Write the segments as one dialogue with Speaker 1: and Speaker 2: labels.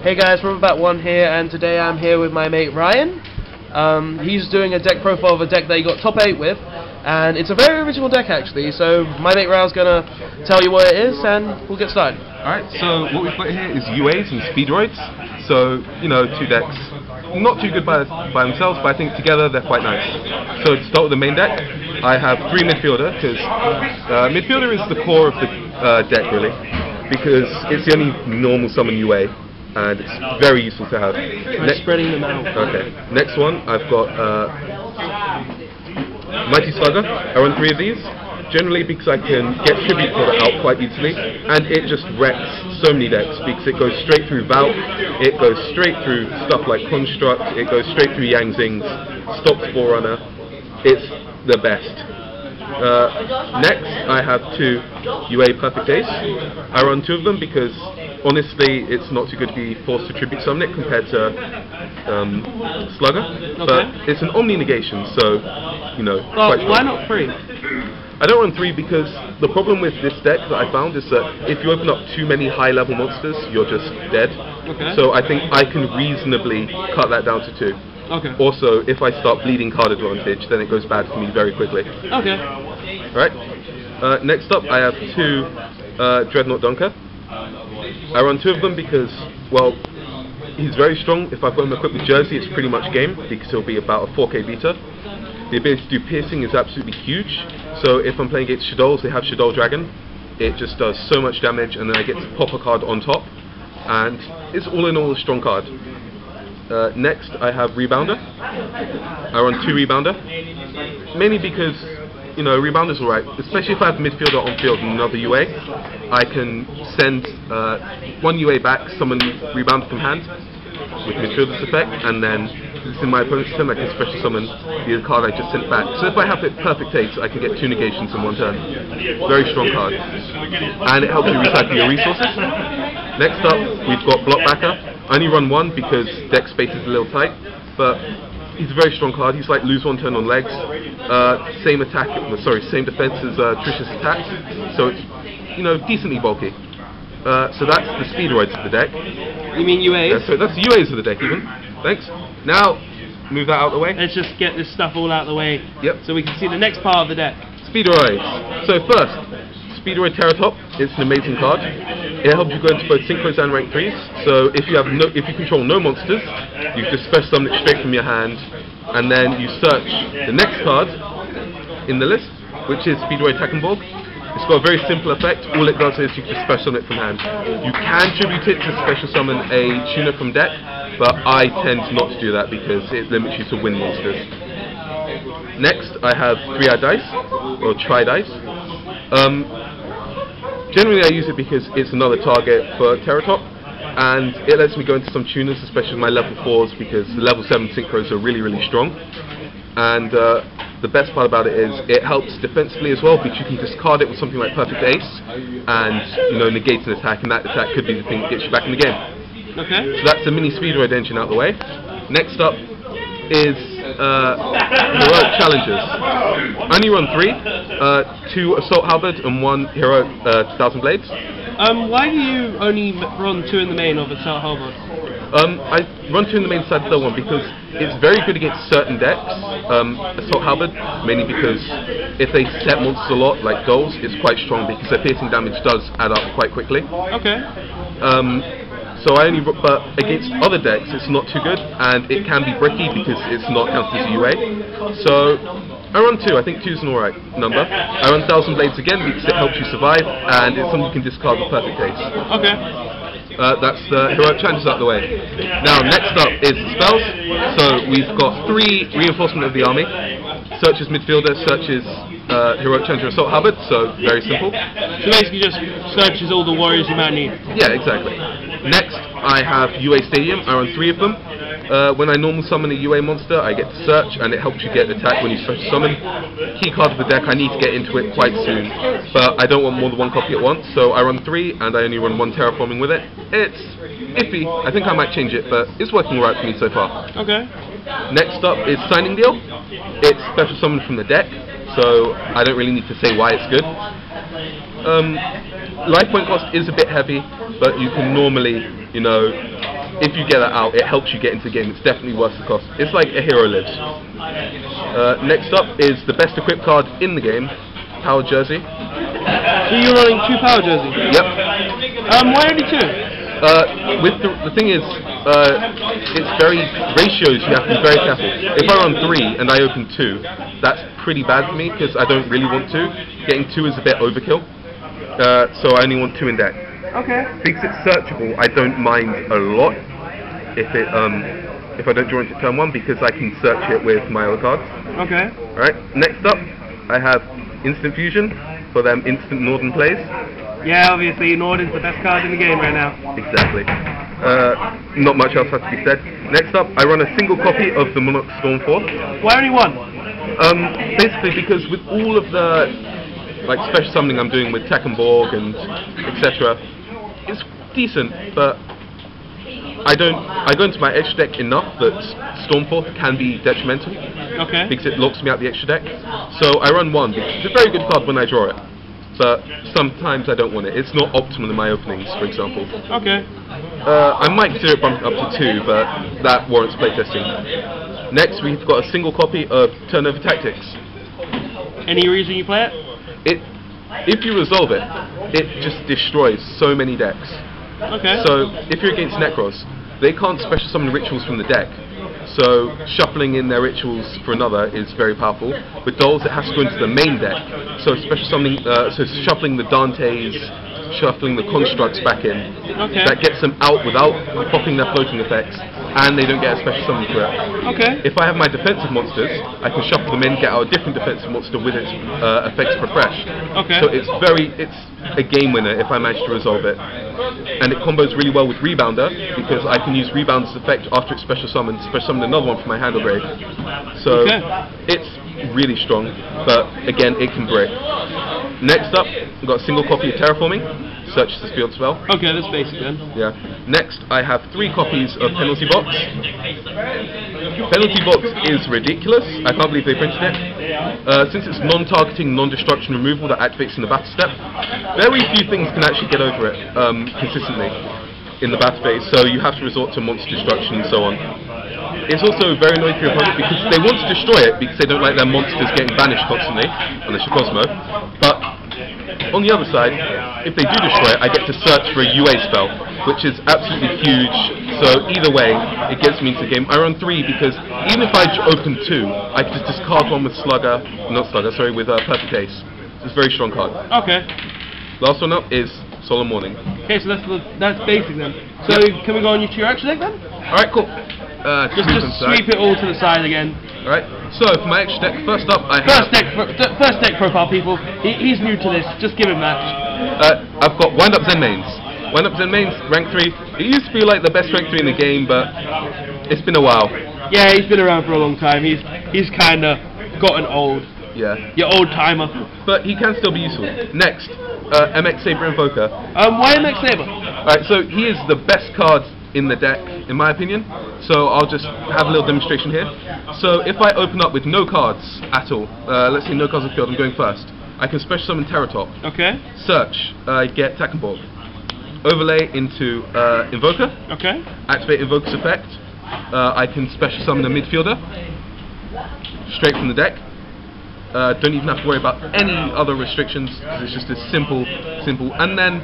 Speaker 1: Hey guys, Robert1 here, and today I'm here with my mate Ryan. He's doing a deck profile of a deck that he got top 8 with, and it's a very original deck actually, so my mate Ryan's gonna tell you what it is, and we'll get started.
Speaker 2: Alright, so what we've got here is UAs and Speedroids, so, you know, two decks. Not too good by themselves, but I think together they're quite nice. So to start with the main deck, I have 3 midfielder, because midfielder is the core of the deck really, because it's the only normal summon UA. And it's very useful to have.
Speaker 1: Spreading them out.
Speaker 2: Okay. Next one, I've got Mighty Slugger. I run 3 of these, generally because I can get Tribute Fodder out quite easily, and it just wrecks so many decks because it goes straight through Vault, it goes straight through stuff like Construct, it goes straight through Yang Zings, stops Forerunner. It's the best. Next, I have 2 UA Perfect Ace. I run 2 of them because honestly, it's not too good to be forced to tribute summon it compared to Slugger. Okay. But it's an Omni negation, so, you know,
Speaker 1: well, why not 3?
Speaker 2: I don't run 3 because the problem with this deck that I found is that if you open up too many high-level monsters, you're just dead.
Speaker 1: Okay.
Speaker 2: So I think I can reasonably cut that down to 2.
Speaker 1: Okay.
Speaker 2: Also, if I start bleeding card advantage, then it goes bad for me very quickly.
Speaker 1: Okay.
Speaker 2: Right. Next up, I have 2 Dreadnought Dunker. I run 2 of them because, well, he's very strong. If I've got him equipped with Jersey, it's pretty much game because he'll be about a 4k beta. The ability to do piercing is absolutely huge. So if I'm playing against Shadows, they have Shadow Dragon. It just does so much damage, and then I get to pop a card on top, and it's all in all a strong card. Next, I have Rebounder. I run 2 Rebounder, mainly because, you know, Rebounder's alright, especially if I have midfielder on field and another UA. I can send 1 UA back, summon Rebounder from hand with midfielder's effect, and then it's in my opponent's turn, I can special summon the card I just sent back. So if I have it Perfect Ace, I can get 2 negations in 1 turn. Very strong card. And it helps you recycle your resources. Next up, we've got Blockbacker. I only run 1 because deck space is a little tight, but he's a very strong card. He's like lose 1 turn on legs. Same defense as Trish's attacks. So it's, you know, decently bulky. So that's the Speedroids of the deck.
Speaker 1: You mean UAs?
Speaker 2: Yeah, so that's the UAs of the deck even. Thanks. Now, move that out of the way.
Speaker 1: Let's just get this stuff all out of the way.
Speaker 2: Yep.
Speaker 1: So we can see the next part of the deck.
Speaker 2: Speedroids. So first, Speedroid Terratop. It's an amazing card. It helps you go into both synchros and rank 3s. So if you control no monsters, you just special summon it straight from your hand, and then you search the next card in the list, which is Speedroid Tekkenborg. It's got a very simple effect. All it does is you just special summon it from hand. You can tribute it to special summon a tuner from deck, but I tend not to do that because it limits you to win monsters. Next, I have 3-eyed dice, or tri-dice. Generally I use it because it's another target for Terratop, and it lets me go into some tuners, especially my level 4s, because the level 7 synchros are really, really strong. And the best part about it is it helps defensively as well, because you can discard it with something like Perfect Ace, and, you know, negate an attack, and that attack could be the thing that gets you back in the game.
Speaker 1: Okay.
Speaker 2: So that's the mini Speedroid engine out of the way. Next up is Heroic Challengers. I only run 3, 2 Assault Halberd and 1 Heroic 1000 Blades.
Speaker 1: Why do you only run 2 in the main of Assault Halberd?
Speaker 2: I run 2 in the main side of the one because it's very good against certain decks. Assault Halberd, mainly because if they set monsters a lot, like Dolls, it's quite strong because their piercing damage does add up quite quickly.
Speaker 1: Okay.
Speaker 2: So but against other decks it's not too good, and it can be bricky because it's not counted as a UA. So I run 2, I think 2 is an alright number. I run 1000 Blades again because it helps you survive, and it's something you can discard with Perfect Ace.
Speaker 1: Okay.
Speaker 2: That's the Heroic Challenges out of the way. Now next up is the spells. So we've got 3 reinforcement of the army. Search is midfielder, search is Heroic Challenger Assault Halberd, so very simple.
Speaker 1: So basically just searches all the warriors you might need.
Speaker 2: Yeah, exactly. Next, I have UA Stadium. I run 3 of them. When I normal summon a UA monster, I get to search, and it helps you get attack when you special summon. Key card of the deck, I need to get into it quite soon, but I don't want more than 1 copy at once, so I run 3, and I only run 1 terraforming with it. It's iffy. I think I might change it, but it's working right for me so far.
Speaker 1: Okay.
Speaker 2: Next up is Signing Deal. It's special summon from the deck, so I don't really need to say why it's good. Life point cost is a bit heavy, but you can normally, you know, if you get that out, it helps you get into the game. It's definitely worth the cost. It's like a hero lives. Next up is the best equipped card in the game, Power Jersey.
Speaker 1: So you're running 2 Power Jersey?
Speaker 2: Yep.
Speaker 1: Why only 2?
Speaker 2: With the thing is, it's very ratios. You have to be very careful. If I run 3 and I open 2, that's pretty bad for me because I don't really want to. Getting 2 is a bit overkill, so I only want 2 in deck.
Speaker 1: Okay.
Speaker 2: Because it's searchable, I don't mind a lot if I don't draw into turn 1 because I can search it with my other cards.
Speaker 1: Okay.
Speaker 2: Alright. Next up, I have Instant Fusion for them instant Northern plays.
Speaker 1: Yeah, obviously, Norden's the best card in the game right now.
Speaker 2: Exactly. Not much else has to be said. Next up, I run a single copy of the Monarch Stormforth.
Speaker 1: Why only 1?
Speaker 2: Basically because with all of the like special summoning I'm doing with Tekkenborg and etc., it's decent, but I go into my extra deck enough that Stormforth can be detrimental.
Speaker 1: Okay.
Speaker 2: Because it locks me out the extra deck. So I run 1 because it's a very good card when I draw it. But sometimes I don't want it. It's not optimal in my openings, for example.
Speaker 1: Okay.
Speaker 2: I might consider it bumped up to 2, but that warrants playtesting. Next, we've got a single copy of Turnover Tactics.
Speaker 1: Any reason you play it?
Speaker 2: If you resolve it, it just destroys so many decks.
Speaker 1: Okay.
Speaker 2: So, if you're against Necros, they can't special summon rituals from the deck. So, shuffling in their rituals for another is very powerful. With Dolls, it has to go into the main deck. So, special summoning, so shuffling the Dantes, shuffling the Constructs back in.
Speaker 1: Okay.
Speaker 2: That gets them out without popping their floating effects, and they don't get a special summon for it.
Speaker 1: Okay.
Speaker 2: If I have my defensive monsters, I can shuffle them in, get out a different defensive monster with its effects refreshed.
Speaker 1: Okay.
Speaker 2: So it's a game winner if I manage to resolve it. And it combos really well with Rebounder, because I can use Rebounder's effect after it's special summon another one from my hand or grave. So it's really strong, but again, it can break. Next up, we've got a single copy of Terraforming, Searches the Field spell.
Speaker 1: Okay, that's basic then.
Speaker 2: Yeah. Next, I have 3 copies of Penalty Box. Penalty Box is ridiculous. I can't believe they printed it. Since it's non-targeting, non-destruction removal that activates in the battle step, very few things can actually get over it consistently in the battle phase, so you have to resort to monster destruction and so on. It's also very annoying for your opponent because they want to destroy it because they don't like their monsters getting banished constantly, unless you're Cosmo. But on the other side, if they do destroy it, I get to search for a UA spell, which is absolutely huge. So either way, it gets me into the game. I run 3 because even if I open 2, I can just discard one with with Perfect Ace. It's a very strong card.
Speaker 1: Okay.
Speaker 2: Last one up is Solemn Warning.
Speaker 1: Okay, so that's basic then. So can we go on to your action deck then?
Speaker 2: Alright, cool.
Speaker 1: Just sweep it all to the side again.
Speaker 2: Alright, so for my extra deck, first up I have...
Speaker 1: First deck profile, people. He's new to this, just give him that.
Speaker 2: I've got Wind Up Zen Mains. Wind Up Zen Mains, rank 3. It used to be like the best rank 3 in the game, but it's been a while.
Speaker 1: Yeah, he's been around for a long time. He's kinda gotten old.
Speaker 2: Yeah.
Speaker 1: Your old timer.
Speaker 2: But he can still be useful. Next, MX Saber Invoker.
Speaker 1: Why MX Saber?
Speaker 2: Alright, so he is the best card in the deck, in my opinion. So I'll just have a little demonstration here. So if I open up with no cards at all, let's say no cards on the field, I'm going first. I can special summon Terratop.
Speaker 1: Okay.
Speaker 2: Search, get Tekkenborg. Overlay into Invoker.
Speaker 1: Okay.
Speaker 2: Activate Invoker's effect. I can special summon a midfielder. Straight from the deck. Don't even have to worry about any other restrictions, because it's just as simple. And then,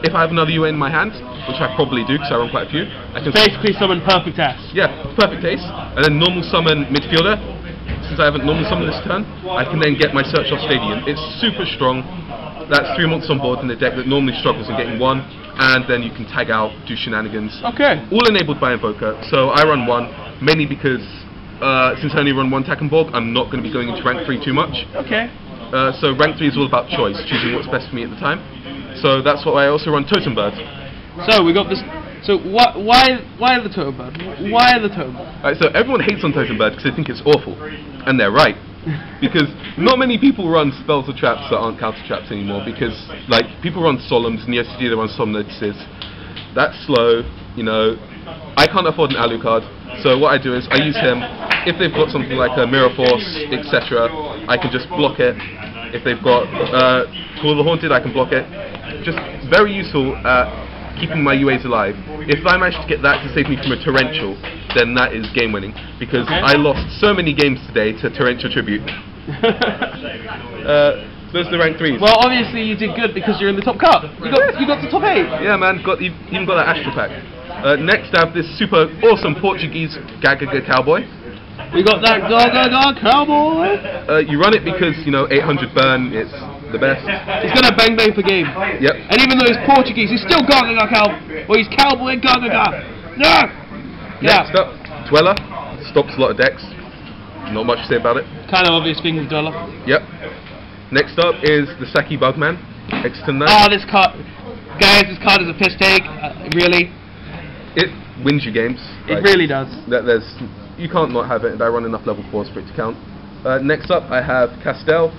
Speaker 2: if I have another UA in my hand, which I probably do, because I run quite a few, I can
Speaker 1: basically summon Perfect Ace.
Speaker 2: Yeah, Perfect Ace, and then normal summon midfielder. Since I haven't normal summoned this turn, I can then get my Search off Stadium. It's super strong. That's 3 months on board in the deck that normally struggles in getting 1, and then you can tag out, do shenanigans.
Speaker 1: Okay.
Speaker 2: All enabled by Invoker, so I run 1, mainly because since I only run 1 Tekkenborg, I'm not going to be going into rank 3 too much.
Speaker 1: Okay.
Speaker 2: So rank 3 is all about choice, choosing what's best for me at the time. So that's what I also run Totem Bird.
Speaker 1: So we got this. So why the Totem Bird? Why the Totem Bird?
Speaker 2: Alright, so everyone hates on Totem Bird because they think it's awful, and they're right. Because not many people run spells or traps that aren't counter traps anymore. Because like people run Solemns, and yes, they run Somnotices. That's slow, you know. I can't afford an Alu card, so what I do is I use him. If they've got something like a Mirror Force, etc., I can just block it. If they've got Call of the Haunted, I can block it. Just very useful at keeping my UAs alive. If I manage to get that to save me from a Torrential, then that is game winning, because I lost so many games today to Torrential Tribute. Those are the rank 3s.
Speaker 1: Well, obviously you did good because you're in the top cut. You got to top 8.
Speaker 2: Yeah, man, even got that Astral Pack. Next I have this super awesome Portuguese Gagaga Cowboy.
Speaker 1: We got that Gagaga Cowboy.
Speaker 2: You run it because, you know, 800 burn, it's the best.
Speaker 1: He's gonna bang bang for game.
Speaker 2: Yep.
Speaker 1: And even though he's Portuguese, he's still Gagaga Cowboy. Well, he's Cowboy Gagaga. Yeah.
Speaker 2: Next up, Dweller. Stops a lot of decks. Not much to say about it.
Speaker 1: Kind of obvious thing with Dweller.
Speaker 2: Yep. Next up is the Saki Bugman. Extend that.
Speaker 1: Oh, this card. Guys, this card is a piss take. Really.
Speaker 2: It wins you games.
Speaker 1: It really does.
Speaker 2: You can't not have it, and I run enough level 4s for it to count. Next up, I have Castel.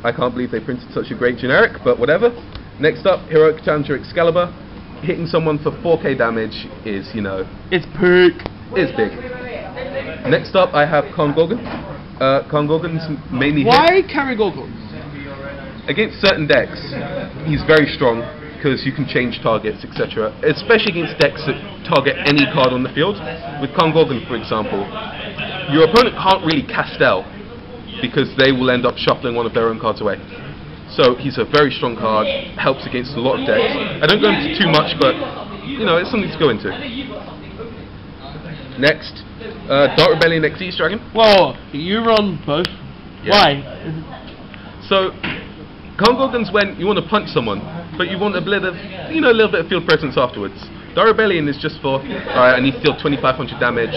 Speaker 2: I can't believe they printed such a great generic, but whatever. Next up, Heroic Challenger Excalibur. Hitting someone for 4k damage is, you know...
Speaker 1: It's big.
Speaker 2: It's big. Next up, I have Kong Gorgon. Kong Gorgon's mainly
Speaker 1: Why carry Gorgons?
Speaker 2: against certain decks. He's very strong, because you can change targets, etc. Especially against decks that target any card on the field. With Kong Gorgon, for example, your opponent can't really Castel, because they will end up shuffling one of their own cards away. So he's a very strong card, helps against a lot of decks. I don't go into too much, but you know, it's something to go into. Next, Dark Rebellion Xyz Dragon.
Speaker 1: Whoa, you run both?
Speaker 2: Yeah.
Speaker 1: Why?
Speaker 2: So, Kong Gorgon's when you want to punch someone, but you want a bit of, you know, a little bit of field presence afterwards. Dark Rebellion is just for, alright, I need to deal 2500 damage,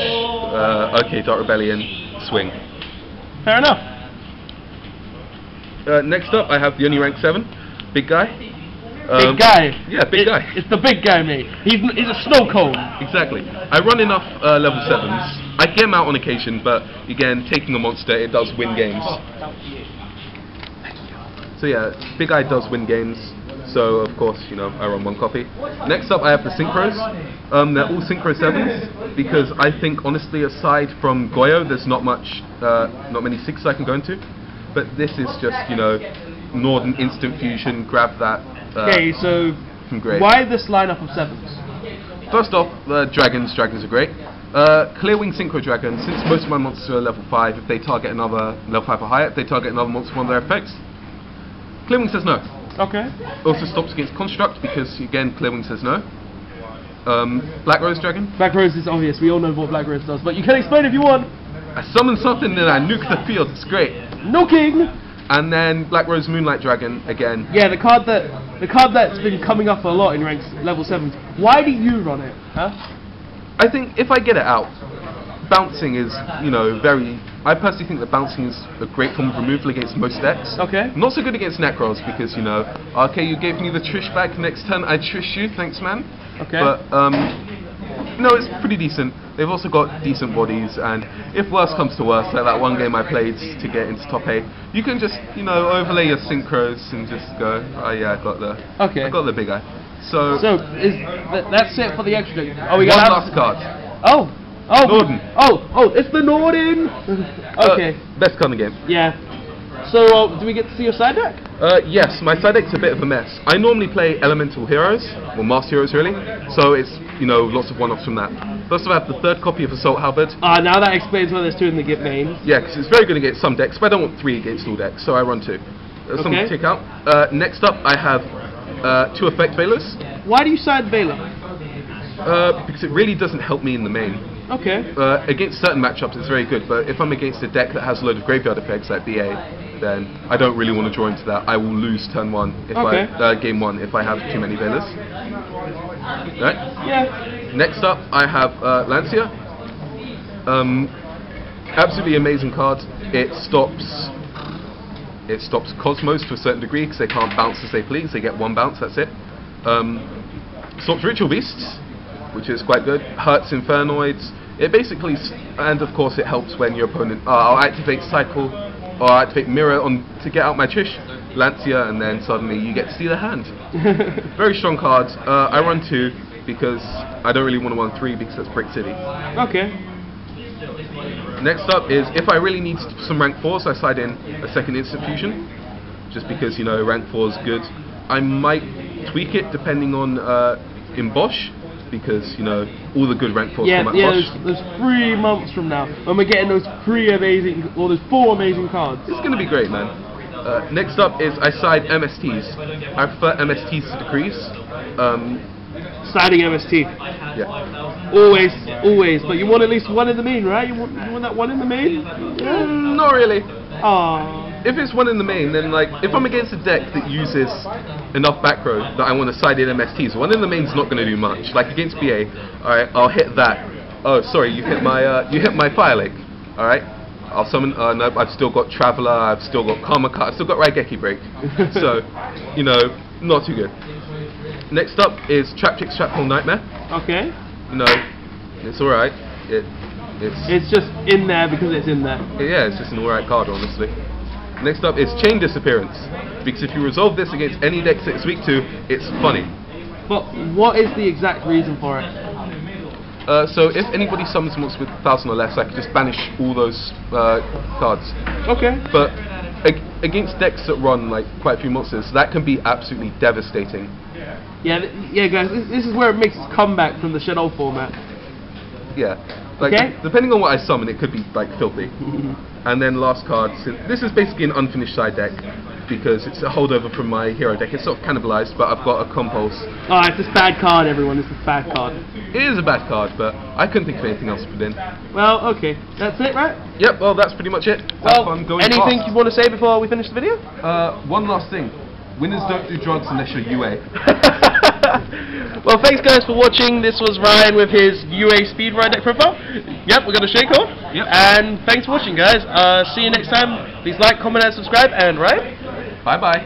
Speaker 2: okay, Dark Rebellion, swing.
Speaker 1: Fair enough.
Speaker 2: Next up, I have the only rank 7, big guy.
Speaker 1: Big guy.
Speaker 2: Yeah, big guy.
Speaker 1: It's the big guy, mate. He's a snow cone.
Speaker 2: Exactly. I run enough level 7s. I get him out on occasion, but again, taking a monster, it does win games. So yeah, big guy does win games. So of course, you know, I run one copy. Next up, I have the Synchros. They're all Synchro 7s because I think, honestly, aside from Goyo, there's not many 6s I can go into. But this is just, you know, Northern Instant Fusion. Grab that.
Speaker 1: Okay, so why this lineup of 7s?
Speaker 2: First off, dragons. Dragons are great. Clearwing Synchro Dragon, since most of my monsters are level 5, if they target another level 5 or higher, if they target another monster with one of their effects, Clearwing says no.
Speaker 1: Okay.
Speaker 2: Also stops against Construct because, again, Clearwing says no. Black Rose Dragon.
Speaker 1: Black Rose is obvious, we all know what Black Rose does, but you can explain if you want.
Speaker 2: I summon something and I nuke the field, it's great.
Speaker 1: Nuking!
Speaker 2: And then Black Rose Moonlight Dragon, again.
Speaker 1: Yeah, the card that's been coming up a lot in ranks level 7s. Why do you run it? Huh?
Speaker 2: I think if I get it out, bouncing is, you know, I personally think that bouncing is a great form of removal against most decks.
Speaker 1: Okay.
Speaker 2: Not so good against Necros because, you know, okay, you gave me the Trish back, next turn I Trish you, thanks man.
Speaker 1: Okay.
Speaker 2: But, no, it's pretty decent. They've also got decent bodies, and if worse comes to worse, like that one game I played to get into top 8, you can just, you know, overlay your Synchros and just go, oh yeah, I got the big guy. So
Speaker 1: that's it for the extra. Oh, we
Speaker 2: one
Speaker 1: got
Speaker 2: last card.
Speaker 1: Oh,
Speaker 2: Norden.
Speaker 1: Oh, it's the Norden. Okay.
Speaker 2: Best card in the game.
Speaker 1: Yeah. So, do we get to see your side deck?
Speaker 2: Yes, my side deck's a bit of a mess. I normally play Elemental Heroes, or Master Heroes really, so it's, you know, lots of one-offs from that. First of all, I have the 3rd copy of Assault Halberd.
Speaker 1: Now that explains why there's 2 in the Git main.
Speaker 2: Yeah, because it's very good against some decks, but I don't want 3 against all decks, so I run 2. Something to take out. Next up, I have 2 Effect Veilers.
Speaker 1: Why do you side Veiler?
Speaker 2: Because it really doesn't help me in the main.
Speaker 1: Okay.
Speaker 2: Against certain matchups it's very good, but if I'm against a deck that has a load of graveyard effects like BA, then I don't really want to draw into that. I will lose turn 1 if game 1 if I have too many Veilers. Right?
Speaker 1: Yeah.
Speaker 2: Next up I have Lancia. Absolutely amazing card. It stops Cosmos to a certain degree because they can't bounce as they please. They get 1 bounce, that's it. Stops Ritual Beasts, which is quite good. Hurts Infernoids. It basically, and of course it helps when your opponent, I'll activate Cycle, or I'll activate Mirror to get out my Trish, Lancia, and then suddenly you get to see the hand. Very strong cards. I run 2. because I don't really want to run 3 because that's Brick City.
Speaker 1: Okay.
Speaker 2: Next up is if I really need some rank 4s, I slide in a second instant fusion, just because, you know, rank 4 is good. I might tweak it depending on in Bosch, because, you know, all the good rank 4s come at Bosch.
Speaker 1: There's 3 months from now when we're getting those 4 amazing cards.
Speaker 2: It's going to be great, man. Next up is I side MSTs. I prefer MSTs to decrease.
Speaker 1: Siding MST.
Speaker 2: Yeah.
Speaker 1: Always. But you want at least one in the main, right? You want that one in the main? Yeah.
Speaker 2: Not really.
Speaker 1: Aww.
Speaker 2: If it's one in the main, then like if I'm against a deck that uses enough back row that I want to side in MSTs, one in the main's not going to do much. Like against BA, alright, I'll hit that. Oh, sorry, you hit my Fire Lake. Alright, I'll summon. No, I've still got Traveler. I've still got Karma Cut. I've still got Raigeki Break. So, you know, not too good. Next up is Trap Chick Trap Hole Nightmare.
Speaker 1: Okay.
Speaker 2: You know, it's alright.
Speaker 1: It's just in there because it's in there.
Speaker 2: Yeah, it's just an alright card, honestly. Next up is Chain Disappearance, because if you resolve this against any deck that it's weak to, it's funny.
Speaker 1: But what is the exact reason for it?
Speaker 2: So if anybody summons monsters with 1,000 or less, I could just banish all those cards.
Speaker 1: Okay.
Speaker 2: But against decks that run like quite a few monsters, that can be absolutely devastating.
Speaker 1: Yeah, guys, this is where it makes its comeback from the Shadow format.
Speaker 2: Yeah. Like, depending on what I summon, it could be like filthy. And then last card, this is basically an unfinished side deck because it's a holdover from my hero deck. It's sort of cannibalized, but I've got a Compulse.
Speaker 1: Oh, it's this bad card, everyone. It's this bad card.
Speaker 2: It is a bad card, but I couldn't think of anything else to put in.
Speaker 1: Well, okay, that's it, right?
Speaker 2: Yep. Well, that's pretty much it.
Speaker 1: Well, anything you want to say before we finish the video?
Speaker 2: One last thing. Winners don't do drugs unless you're UA.
Speaker 1: Well, thanks guys for watching. This was Ryan with his UA Speedroid deck profile. Yep, we're gonna shake off.
Speaker 2: Yep.
Speaker 1: And thanks for watching, guys. See you next time. Please like, comment, and subscribe. And Ryan,
Speaker 2: bye bye.